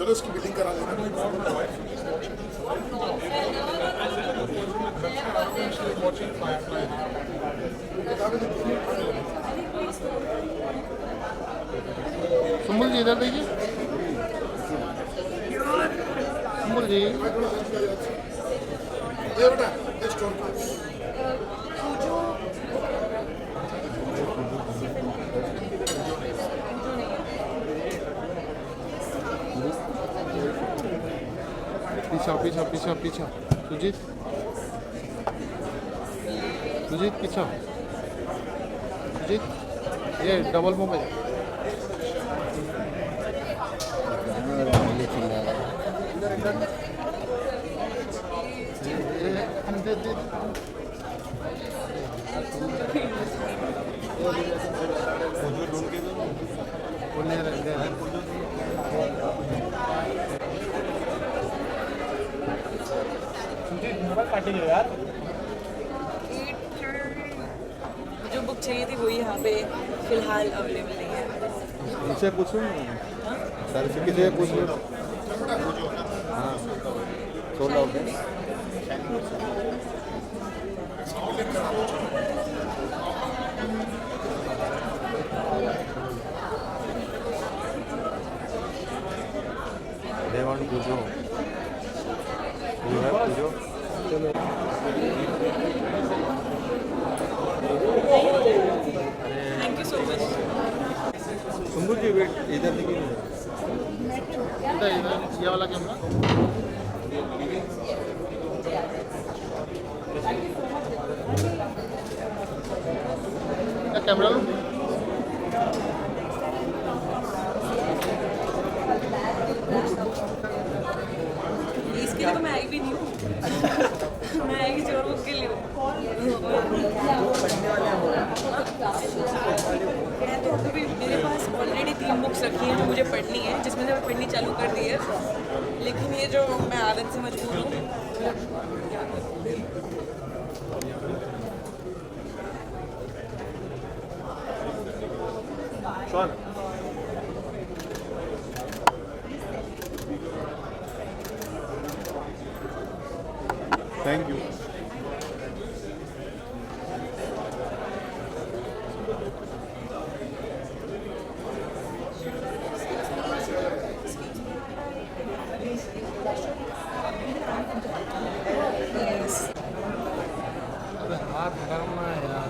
पहले उसकी बिलिंग करा लेना। सुंबुल जी इधर देखिए, सुंबुल जी ये बेटा ये स्टोर पीछा पीछा पीछा पीछा सुजीत, सुजीत पीछा, सुजीत ये डबल मोबाइल यार। जो बुक चाहिए थी वही यहाँ पे फिलहाल अवेलेबल नहीं है। मुझसे पूछूँ सर से, किसी से पूछ लो। हाँ सोल्ड आउट है। They want Pujo. You have Pujo? Thank you so much. Sumbul ji wait इधर देखिए, इधर इधर ये वाला कैमरा। क्या कैमरा लो? इसके लिए तो मैं आई भी नहीं हूँ। मैं आई किसी और बुक के लिए हूँ। मैं तो अभी मेरे पास ऑलरेडी 3 बुक्स रखी हैं जो मुझे पढ़नी है, जिसमें से मैं पढ़नी चालू कर दी है। लेकिन ये जो मैं आदत से मजबूर हूँ। Thank you. अबे हाथ करना है यार।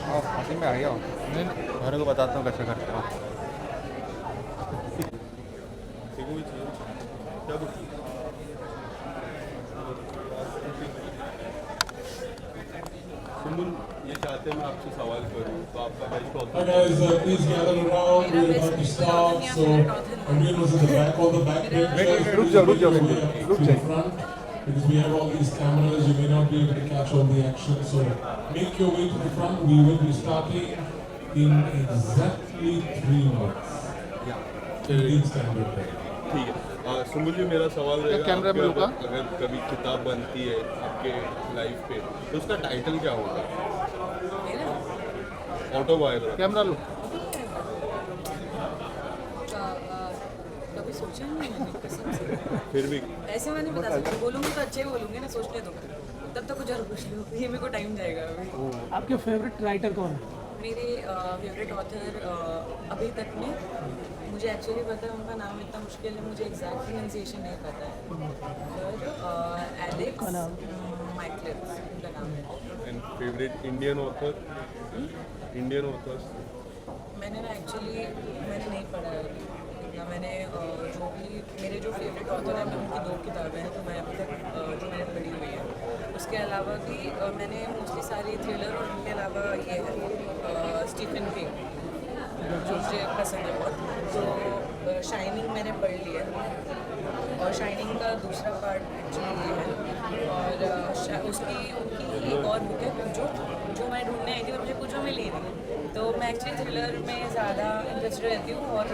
हाँ फांसी में आ गया हूँ। घर को बताता हूँ कैसे करता हूँ। सुंबुल ये चाहते हैं मैं आपसे सवाल करूं तो आपका best Hi author guys, please gather around. We're about to start. So everyone was in the back, all the back benches. रुक जाओ रुक जाओ To रुक the जाइए। front because we have all these cameras. You may not be able to catch all the action. So make your way to the front. We will be starting in exactly 3 minutes. Indian Standard Time. ठीक है। सुंबुल जी मेरा सवाल रहेगा camera में आपके रुका? अगर कभी किताब बनती है आपके लाइफ पे तो उसका टाइटल क्या होगा? मेरा ऑटोबायोग्राफी। कैमरा लो। कभी सोचा नहीं मैंने कसम से। फिर भी ऐसे मैं नहीं बता सकती। बोलूँगी तो अच्छे ही बोलूँगी ना, सोचने दो। तब तक कुछ और पूछ लो, ये मेरे को टाइम जाएगा अभी। आपके फेवरेट राइटर कौन है? मेरे फेवरेट ऑथर अभी तक में मुझे एक्चुअली पता है उनका नाम इतना मुश्किल है, मुझे एग्जैक्ट प्रोनाउंसिएशन नहीं पता है। पर एलेक्स माइकल उनका नाम है। And favourite Indian author? Indian authors मैंने ना एक्चुअली मैंने नहीं पढ़ा है इतना। मैंने जो भी मेरे जो फेवरेट ऑथर हैं मैं उनकी 2 किताबें हैं तो मैं अभी तक जो मैंने पढ़ी हुई है। उसके अलावा भी मैंने मोस्टली सारी थ्रिलर और उनके अलावा ये है स्टीफन किंग जो मुझे पसंद है बहुत। तो शाइनिंग मैंने पढ़ ली है और शाइनिंग का दूसरा पार्ट एक्चुअली ये है। और उसकी उनकी एक और बुक है कुजो, जो मैं ढूंढने आई थी और मुझे कुजो मिली नहीं। तो मैं एक्चुअली थ्रिलर में ज़्यादा इंटरेस्टेड रहती हूँ और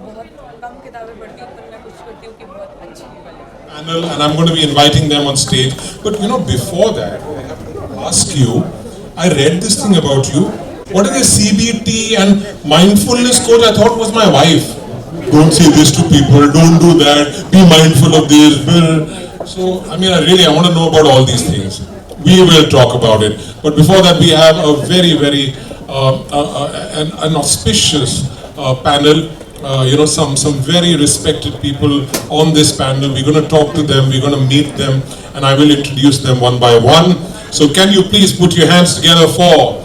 बहुत कम किताबें पढ़ती हूँ, पर मैं कुछ करती हूँ कि बहुत अच्छी वाली। And I'm going to be inviting them on stage. But you know, before that, I have to ask you. I read this thing about you. What is this CBT and mindfulness coach? I thought was my wife. Don't say this to people, don't do that, be mindful of this. So, I mean, I want to know about all these things. We will talk about it. But before that, we have a very, very an auspicious panel. Some very respected people on this panel. We're going to talk to them, we're going to meet them, and I will introduce them one by one. So can you please put your hands together for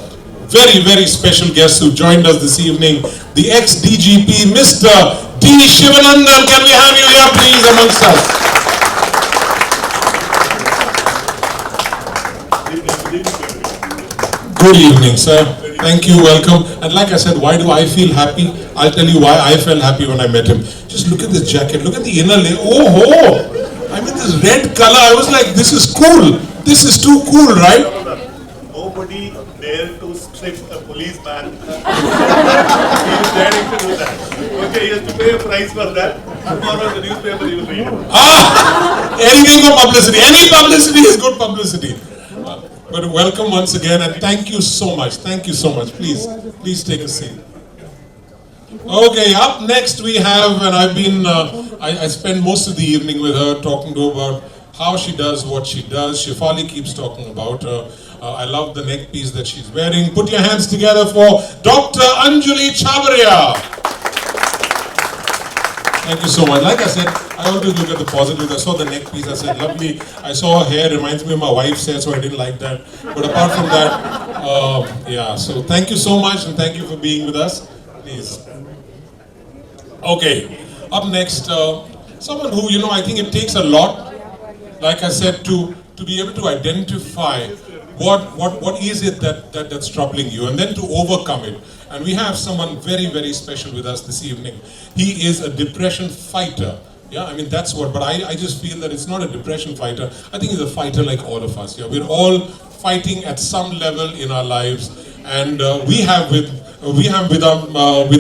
very, very special guests who joined us this evening, the ex-DGP, Mr. D. Shivanandan. Can we have you here, please, amongst us? Good evening, sir. Thank you, welcome. And like I said, why do I feel happy? I'll tell you why I felt happy when I met him. Just look at this jacket, look at the inner layer. Oh ho! I mean, this red color, I was like, this is cool. This is too cool, right? Nobody dared to strip a policeman. He is daring to do that. Okay, he has to pay a price for that. Tomorrow the newspaper he will read. Anything for publicity. Any publicity is good publicity. But welcome once again, and thank you so much. Thank you so much. Please take a seat. Okay, up next we have, and I've been, I spent most of the evening with her talking to her about how she does what she does. Shefali keeps talking about her. I love the neck piece that she's wearing. Put your hands together for Dr. Anjali Chhabria. Thank you so much. Like I said, I always look at the positives. I saw the neck piece, I said, lovely. I saw her hair, reminds me of my wife's hair, so I didn't like that. But apart from that, yeah, so thank you so much, and thank you for being with us. Please. Okay, up next, someone who, I think it takes a lot, like I said, to be able to identify what is it that's troubling you, and then to overcome it. And we have someone very, very special with us this evening. He is a depression fighter. Yeah, I mean, that's what, but I just feel that it's not a depression fighter. I think he's a fighter like all of us. Yeah, we're all fighting at some level in our lives. And we have with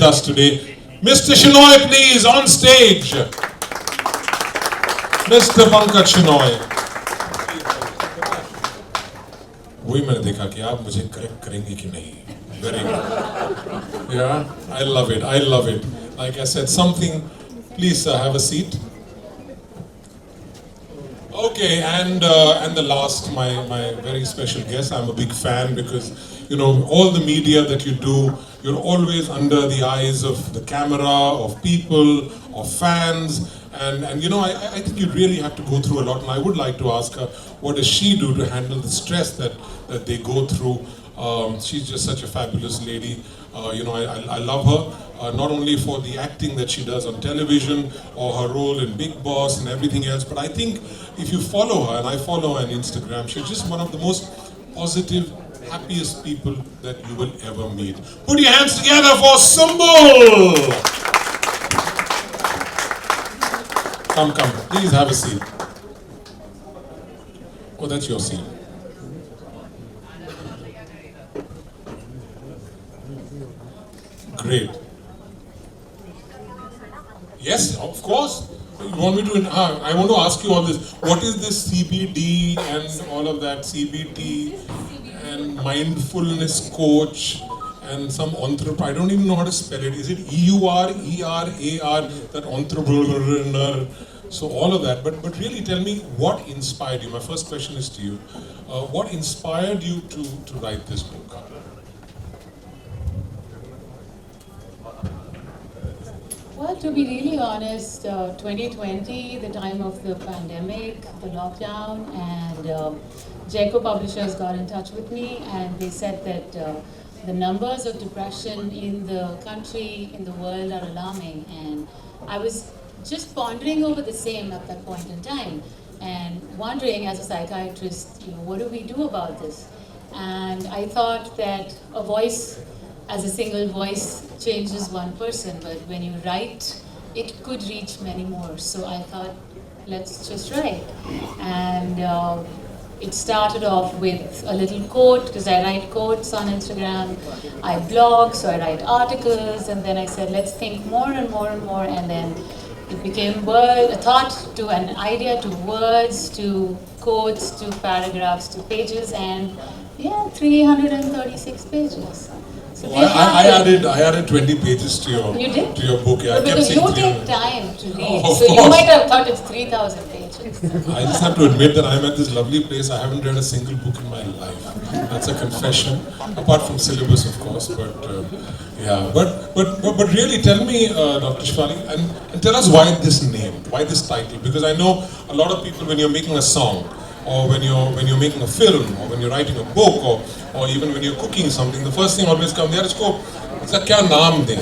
us today, Mr. Shenoy, please, on stage. Mr. Pankaj Shenoy. वही मैंने देखा कि आप मुझे correct करेंगे कि नहीं. Very good. Yeah, I love it. I love it. Like I said, something. Please have a seat. Okay, and the last, my very special guest. I'm a big fan because all the media that you do, you're always under the eyes of the camera, of people, of fans, and I think you really have to go through a lot. And I would like to ask her, what does she do to handle the stress that they go through? She's just such a fabulous lady. I love her, not only for the acting that she does on television or her role in Big Boss and everything else, but I think if you follow her, and I follow her on Instagram, she's just one of the most positive, happiest people that you will ever meet. Put your hands together for Sumbul! Come, please have a seat. Oh, that's your seat. Great. Yes, of course. You want me to? I want to ask you all this. What is this CBD and all of that? CBT and mindfulness coach and some entrepreneur. I don't even know how to spell it. Is it EUR, that entrepreneur? So all of that. But really, tell me what inspired you. My first question is to you. What inspired you to write this book? Well, to be really honest, 2020, the time of the pandemic, the lockdown, and Jayco Publishers got in touch with me, and they said that the numbers of depression in the country, in the world are alarming, and I was just pondering over the same at that point in time, and wondering as a psychiatrist, what do we do about this? And I thought that a voice, as a single voice, changes one person, but when you write, it could reach many more. So I thought, let's just write. And it started off with a little quote, because I write quotes on Instagram. I blog, so I write articles, and then I said, let's think more and more and more, and then it became a thought to an idea, to words, to quotes, to paragraphs, to pages, and yeah, 336 pages. So I, I added 20 pages to your You did? to your book. Yeah, I kept because saying you 300. take time to read, Oh, of so you course. might have thought it's 3,000 pages. I just have to admit that I'm at this lovely place. I haven't read a single book in my life. That's a confession, apart from syllabus, of course. But yeah, but really, tell me, Dr. Shefali, and tell us why this name, why this title? Because I know a lot of people, when you're making a song, or when you're making a film, or when you're writing a book, or even when you're cooking something, the first thing always comes there is go. It's a kya naam de?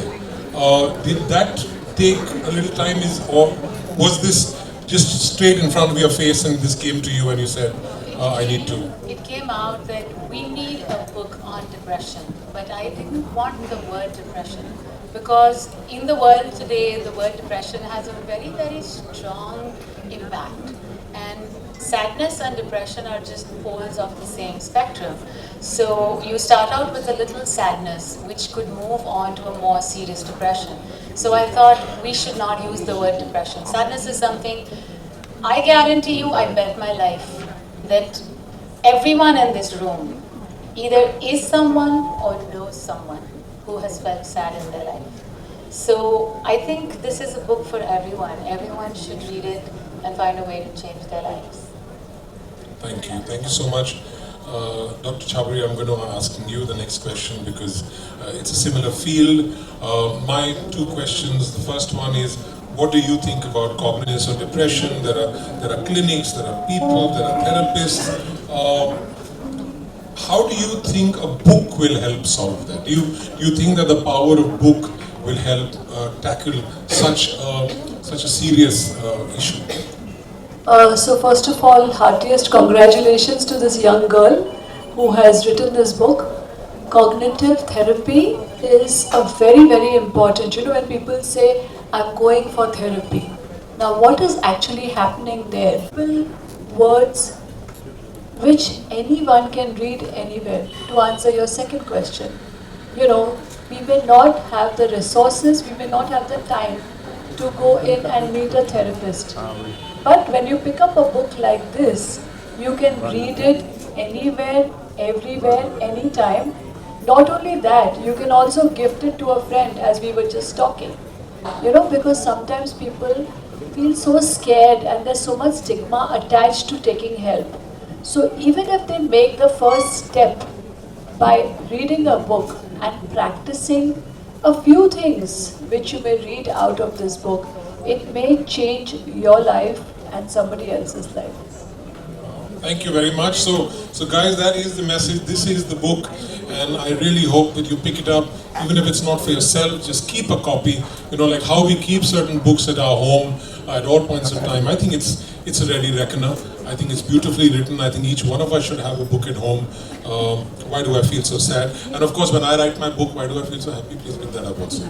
Did that take a little time? Or was this just straight in front of your face and this came to you and you said, I need to? It came out that we need a book on depression, but I didn't want the word depression because in the world today, the word depression has a very, very strong impact. And sadness and depression are just poles of the same spectrum. So you start out with a little sadness, which could move on to a more serious depression. So I thought we should not use the word depression. Sadness is something, I guarantee you, I bet my life that everyone in this room either is someone or knows someone who has felt sad in their life. So I think this is a book for everyone. Everyone should read it and find a way to change their lives. Thank you. Thank you so much. Dr. Chabri, I'm going to ask you the next question because it's a similar field. My two questions, the first one is, what do you think about cognizant depression? There are clinics, there are people, there are therapists. How do you think a book will help solve that? Do you think that the power of book will help tackle such a serious issue? So first of all, heartiest congratulations to this young girl who has written this book. Cognitive therapy is a very, very important. You know, when people say, I'm going for therapy. Now, what is actually happening there? Simple words which anyone can read anywhere. To answer your second question, you know, we may not have the resources, we may not have the time to go in and meet a therapist. But when you pick up a book like this, you can read it anywhere, everywhere, anytime. Not only that, you can also gift it to a friend, as we were just talking. You know, because sometimes people feel so scared and there's so much stigma attached to taking help. So even if they make the first step by reading a book and practicing a few things which you may read out of this book, it may change your life and somebody else's life. Thank you very much. So guys, that is the message. This is the book, and I really hope that you pick it up, even if it's not for yourself. Just keep a copy. You know, like how we keep certain books at our home at all points of time. I think it's a ready reckoner. I think it's beautifully written. I think each one of us should have a book at home. Why do I feel so sad? And of course, when I write my book, why do I feel so happy? Please pick that up also.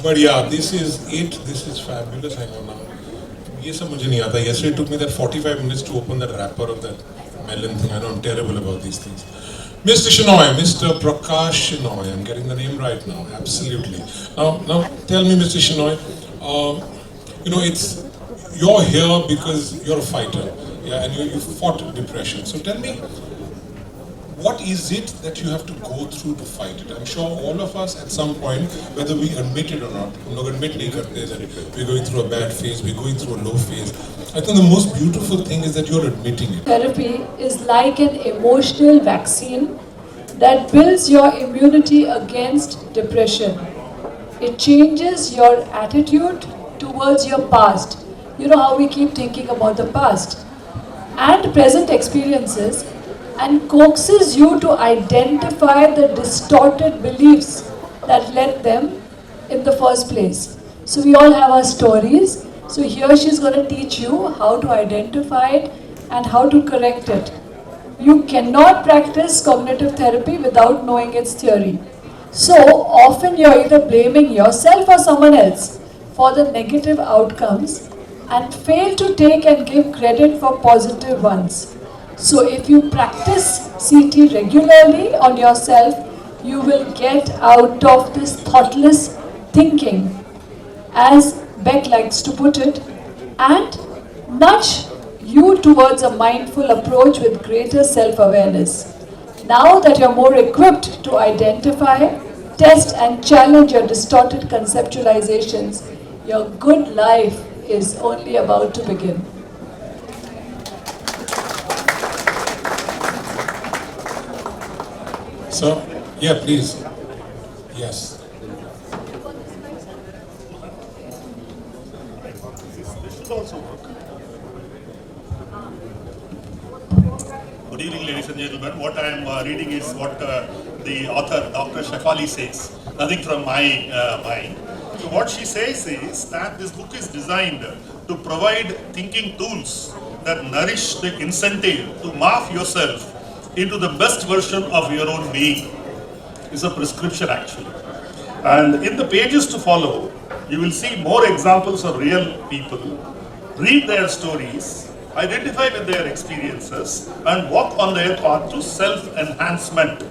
But yeah, this is it. This is fabulous. Hang on now. ये सब मुझे नहीं आता. Yesterday it took me that 45 minutes to open that wrapper of that melon thing. I know I'm terrible about these things. Mr. Shenoy, Mr. Prakash Shenoy, I'm getting the name right now. Absolutely. Now tell me, Mr. Shenoy, you know, you're here because you're a fighter, yeah, and you fought depression. So tell me, what is it that you have to go through to fight it? I'm sure all of us at some point, whether we admit it or not, we're going through a bad phase, we're going through a low phase. I think the most beautiful thing is that you're admitting it. Therapy is like an emotional vaccine that builds your immunity against depression. It changes your attitude towards your past. You know how we keep thinking about the past and present experiences, and coaxes you to identify the distorted beliefs that led them in the first place. So we all have our stories. So here she's going to teach you how to identify it and how to correct it. You cannot practice cognitive therapy without knowing its theory. So often you're either blaming yourself or someone else for the negative outcomes and fail to take and give credit for positive ones. So if you practice CT regularly on yourself, you will get out of this thoughtless thinking, as Beck likes to put it, and nudge you towards a mindful approach with greater self-awareness. Now that you're more equipped to identify, test and challenge your distorted conceptualizations, your good life is only about to begin. So, yeah, please. Yes. This should also work. Good evening, ladies and gentlemen. What I am reading is what the author, Dr. Shefali, says. Nothing from my mind. So what she says is that this book is designed to provide thinking tools that nourish the incentive to morph yourself into the best version of your own being. It's a prescription actually. And in the pages to follow, you will see more examples of real people, read their stories, identify with their experiences, and walk on their path to self-enhancement.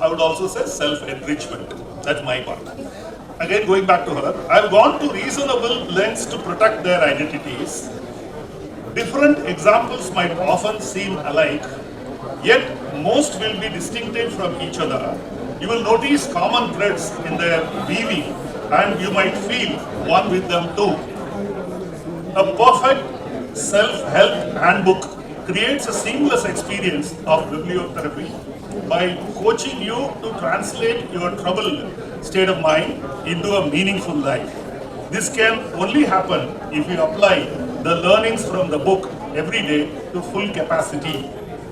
I would also say self-enrichment. That's my part. Again, going back to her, I've gone to reasonable lengths to protect their identities. Different examples might often seem alike, yet most will be distinctive from each other. You will notice common threads in their weaving, and you might feel one with them too. A perfect self-help handbook creates a seamless experience of bibliotherapy by coaching you to translate your troubled state of mind into a meaningful life. This can only happen if you apply the learnings from the book every day to full capacity.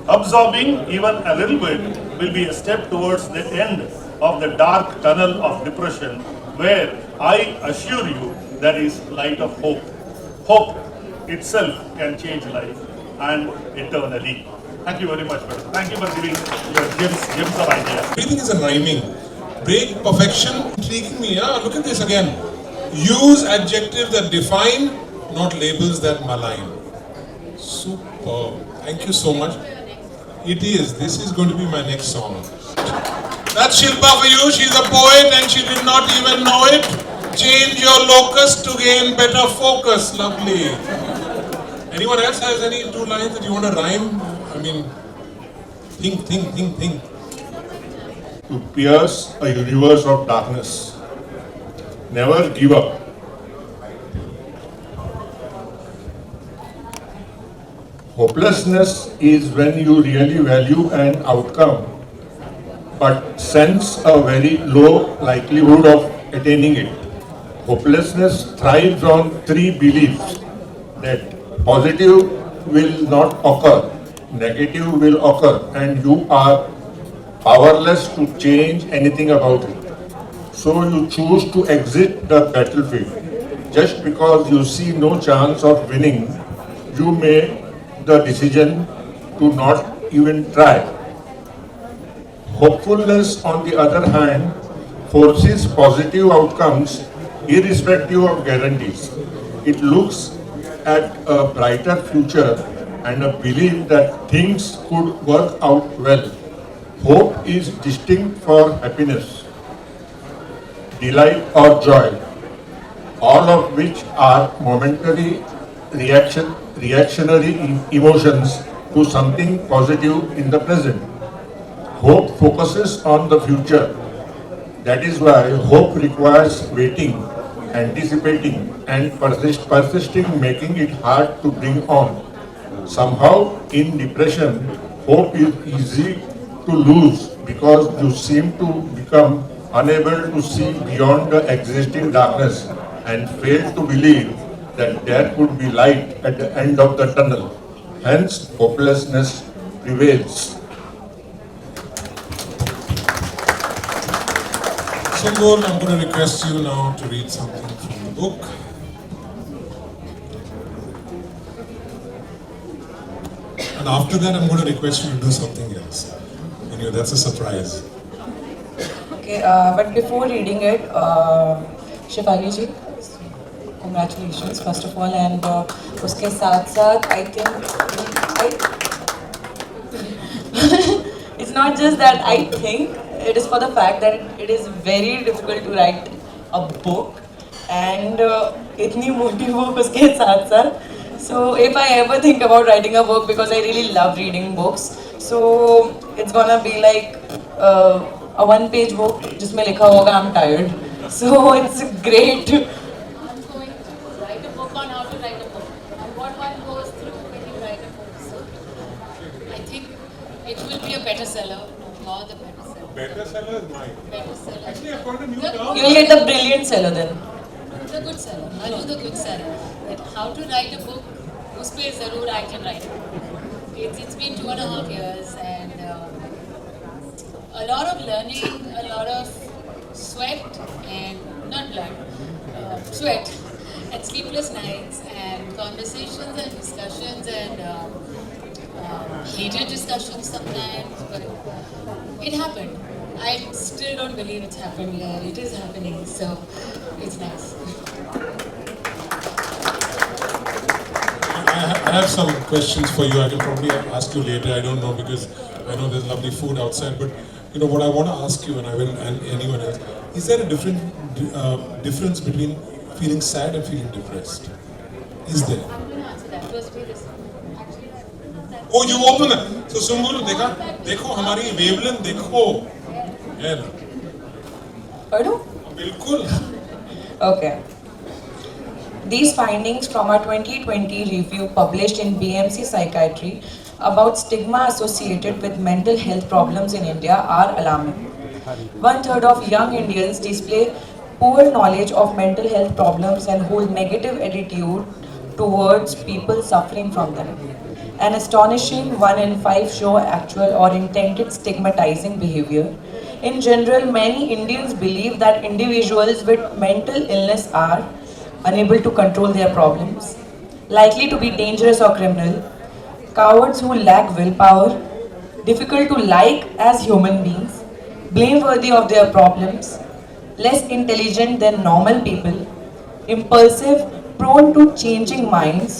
Absorbing even a little bit will be a step towards the end of the dark tunnel of depression, where I assure you there is light of hope. Hope itself can change life, and eternally. Thank you very much, madam. Thank you for giving your gems of ideas. Everything is a rhyming. Break perfection. Intriguing me. Yeah, look at this again. Use adjectives that define, not labels that malign. Superb. Thank you so much. It is. This is going to be my next song. That's Shilpa for you. She's a poet and she did not even know it. Change your locus to gain better focus. Lovely. Anyone else has any 2 lines that you want to rhyme? I mean, think. To pierce a universe of darkness. Never give up. Hopelessness is when you really value an outcome but sense a very low likelihood of attaining it. Hopelessness thrives on 3 beliefs: that positive will not occur, negative will occur, and you are powerless to change anything about it. So you choose to exit the battlefield. Just because you see no chance of winning, you make the decision to not even try. Hopefulness, on the other hand, forces positive outcomes irrespective of guarantees. It looks at a brighter future and a belief that things could work out well. Hope is distinct for happiness, delight or joy, all of which are momentary reactionary emotions to something positive in the present. Hope focuses on the future. That is why hope requires waiting, anticipating, and persisting, making it hard to bring on. Somehow, in depression, hope is easy to lose because you seem to become unable to see beyond the existing darkness and fail to believe that there could be light at the end of the tunnel. Hence, hopelessness prevails. Sumbul, I'm going to request you now to read something from the book. And after that, I'm going to request you to do something else. Anyway, that's a surprise. Okay, but before reading it, Shefali ji, congratulations first of all, and uske saath saath I think it's not just that I think, it is for the fact that it is very difficult to write a book and itni moti book uske saath saath. So if I ever think about writing a book, because I really love reading books, So it's gonna be like a one-page book जिसमें लिखा होगा I'm tired. So it's great. I'm going to write a book on how to write a book and what one goes through when you write a book. So I think it will be a better seller, more the better seller. Better seller is mine. Better seller. Actually, I've got a new term. You'll get the brilliant seller then. The good seller. I'll do the good seller. That how to write a book, उस पे ज़रूर I can write a book. It's been 2.5 years and a lot of learning, a lot of sweat and not blood, sweat and sleepless nights and conversations and discussions and heated discussions sometimes, but it happened. I still don't believe it's happened yet. It is happening, so it's nice. I have some questions for you. I can probably ask you later. I don't know because I know there's lovely food outside. But you know what I want to ask you, and I will, and anyone else, is there a difference between feeling sad and feeling depressed? Is there? I'm going to answer that. First, wait a second. Actually, Oh, you open it. So Sumbul, देखो हमारी wavelength देखो. Yeah. Pardon? बिल्कुल. Okay. These findings from our 2020 review published in BMC Psychiatry about stigma associated with mental health problems in India are alarming. 1/3 of young Indians display poor knowledge of mental health problems and hold negative attitude towards people suffering from them. An astonishing 1 in 5 show actual or intended stigmatizing behavior. In general, many Indians believe that individuals with mental illness are unable to control their problems, likely to be dangerous or criminal, cowards who lack willpower, difficult to like as human beings, blameworthy of their problems, less intelligent than normal people, impulsive, prone to changing minds,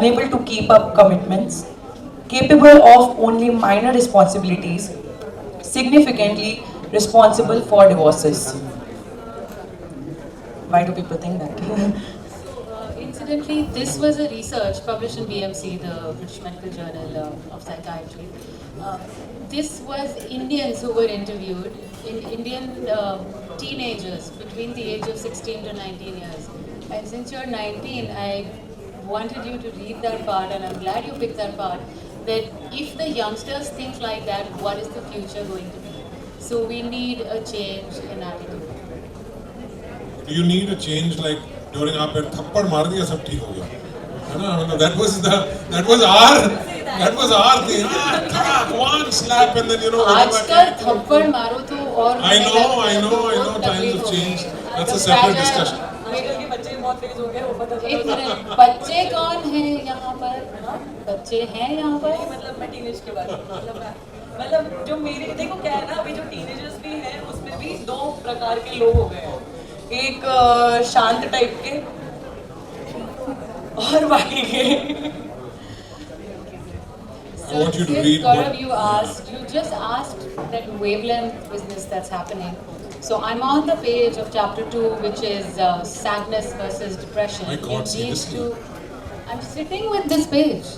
unable to keep up commitments, capable of only minor responsibilities, significantly responsible for divorces. Why do people think that? Incidentally, this was a research published in BMC, the British Medical Journal of Psychiatry. This was Indians who were interviewed, Indian teenagers between the age of 16 to 19 years. And since you're 19, I wanted you to read that part, and I'm glad you picked that part, that if the youngsters think like that, what is the future going to be? So we need a change in attitude. Do you need a change like during our थप्पड़ मार दिया सब ठीक हो गया है ना मतलब that was our thing one slap and then you know आजकल थप्पड़ मारो तो और I know times have changed that's a separate discussion एक मिनट बच्चे कौन हैं यहाँ पर बच्चे हैं यहाँ पर मतलब मैं टीनेज के बारे में मतलब जो मेरे देखो क्या है ना अभी जो टीनेजर्स भी हैं उसमें भी 2 प्रकार के लोग हो गए हैं एक शांत टाइप के और बाकी के I want you to read Gaurav, you just asked that wavelength business that's happening. So I'm on the page of chapter 2, which is sadness versus depression. My God, seriously? I'm sitting with this page.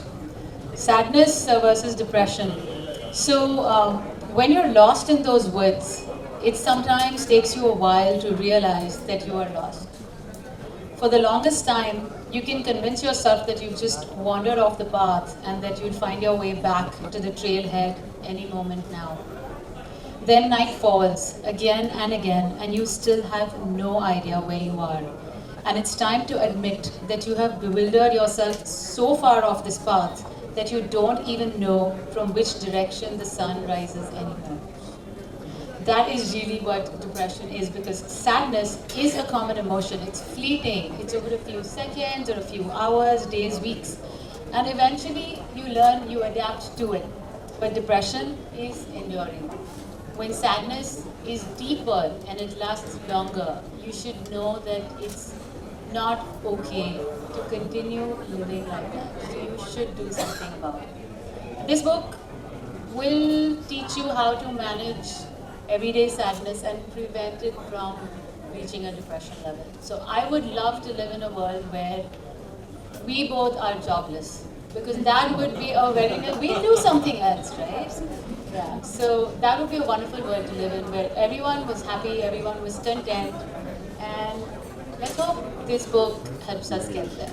Sadness versus depression. So when you're lost in those woods, it sometimes takes you a while to realize that you are lost. For the longest time, you can convince yourself that you've just wandered off the path and that you'll find your way back to the trailhead any moment now. Then night falls again and again, and you still have no idea where you are. And it's time to admit that you have bewildered yourself so far off this path that you don't even know from which direction the sun rises anymore. That is really what depression is, because sadness is a common emotion. It's fleeting. It's over a few seconds or a few hours, days, weeks. And eventually you learn, you adapt to it. But depression is enduring. When sadness is deeper and it lasts longer, you should know that it's not okay to continue living like that. So you should do something about it. This book will teach you how to manage everyday sadness and prevent it from reaching a depression level. So I would love to live in a world where we both are jobless, because that would be a very, we'll do something else, right? Yeah, so that would be a wonderful world to live in, where everyone was happy, everyone was content, and let's hope this book helps us get there.